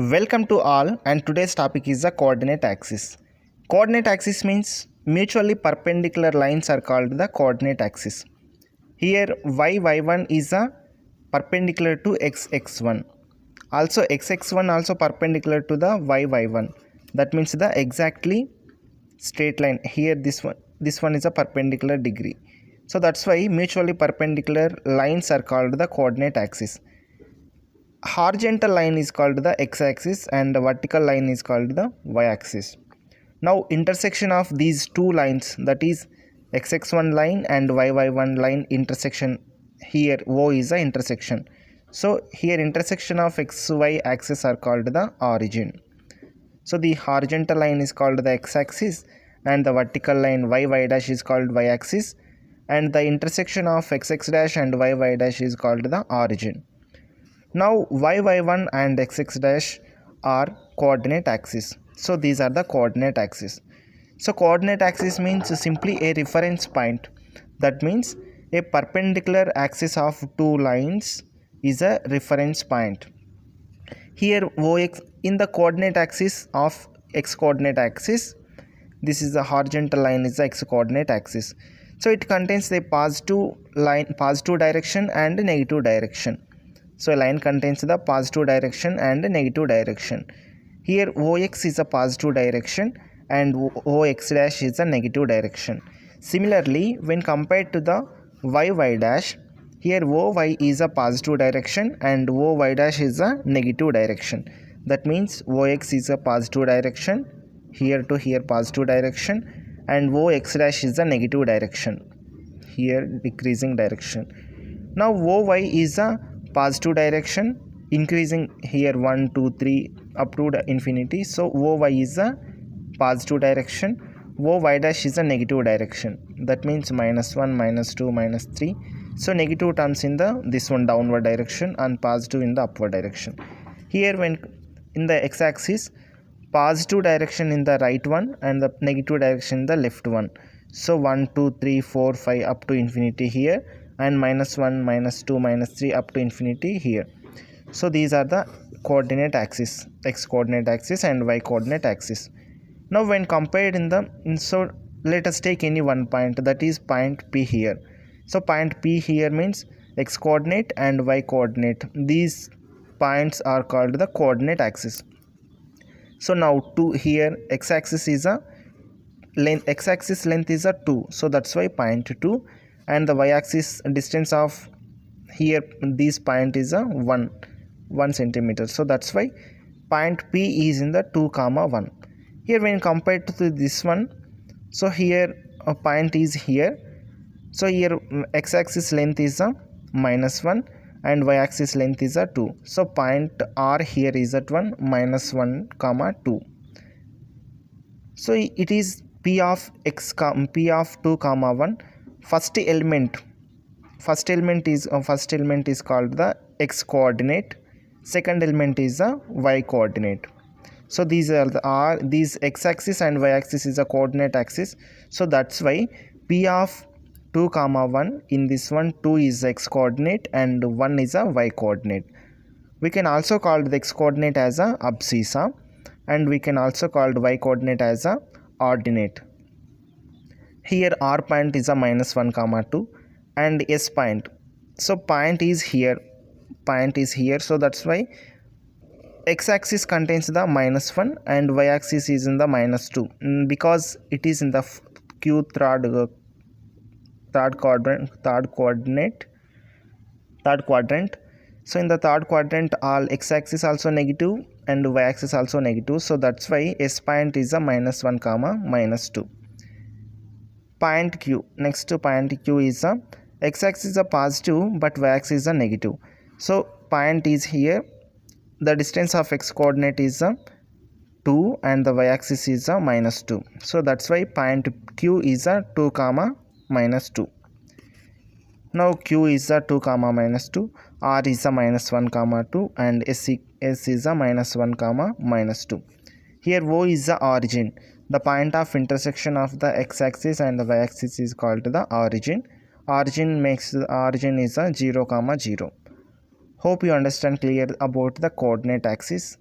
Welcome to all, and today's topic is the coordinate axis. Coordinate axis means mutually perpendicular lines are called the coordinate axis. Here y1 is a perpendicular to x1. Also x1 also perpendicular to the y1. That means the exactly straight line. Here this one is a perpendicular degree. So that's why mutually perpendicular lines are called the coordinate axis. Horizontal line is called the x-axis and the vertical line is called the y-axis. Now intersection of these two lines, that is xx1 line and yy1 line intersection, here O is the intersection. So here intersection of xy axis are called the origin. So the horizontal line is called the x-axis and the vertical line yy dash is called y-axis, and the intersection of xx dash and yy dash is called the origin. Now y1 and xx dash are coordinate axis. So these are the coordinate axis. So coordinate axis means simply a reference point. That means a perpendicular axis of two lines is a reference point. Here OX in the coordinate axis of x coordinate axis, this is the horizontal line is the x coordinate axis. So it contains the positive direction and negative direction. So a line contains the positive direction and negative direction. Here OX is a positive direction and OX dash is a negative direction. Similarly, when compared to the YY dash, here OY is a positive direction and OY dash is a negative direction. That means OX is a positive direction, here to here positive direction, and OX dash is a negative direction, here decreasing direction. Now OY is a positive direction, increasing here 1 2 3 up to the infinity. So OY is a positive direction, OY dash is a negative direction. That means -1 -2 -3. So negative terms in the this one downward direction and positive in the upward direction. Here when in the x-axis, positive direction in the right one and the negative direction in the left one. So 1 2 3 4 5 up to infinity here, and -1 -2 -3 up to infinity here. So these are the coordinate axis, x coordinate axis and y coordinate axis. Now when compared so let us take any one point, that is point P here. So point P here means x coordinate and y coordinate. These points are called the coordinate axis. So now to here x-axis is a length, x-axis length is a 2. So that's why point 2. And the y-axis distance of here this point is a 1 centimeter. So that's why point P is in the 2, 1. Here when compared to this one, so here a point is here. So here x-axis length is a -1 and y-axis length is a 2. So point R here is at 1 -1, 2. So it is P of 2, 1. First element is called the x coordinate. Second element is the y coordinate. So these are these x-axis and y-axis is a coordinate axis. So that's why P of 2, 1 in this one, 2 is x coordinate and 1 is a y coordinate. We can also call the x coordinate as a abscissa, and we can also call the y coordinate as a ordinate. Here R point is a -1, 2 and S point. So point is here, so that's why x-axis contains the -1 and y-axis is in the -2, because it is in the Q third quadrant. So in the third quadrant, all x-axis also negative and y-axis also negative. So that's why S point is a -1, -2. Point Q, next to point Q is a x-axis is a positive but y-axis is a negative. So point is here, the distance of x coordinate is a 2 and the y-axis is a -2. So that's why point Q is a 2, -2. Now Q is a 2, -2, R is a -1, 2 and S is a -1, -2. Here O is the origin. The point of intersection of the x-axis and the y-axis is called the origin. Origin is a 0, 0. Hope you understand clear about the coordinate axis.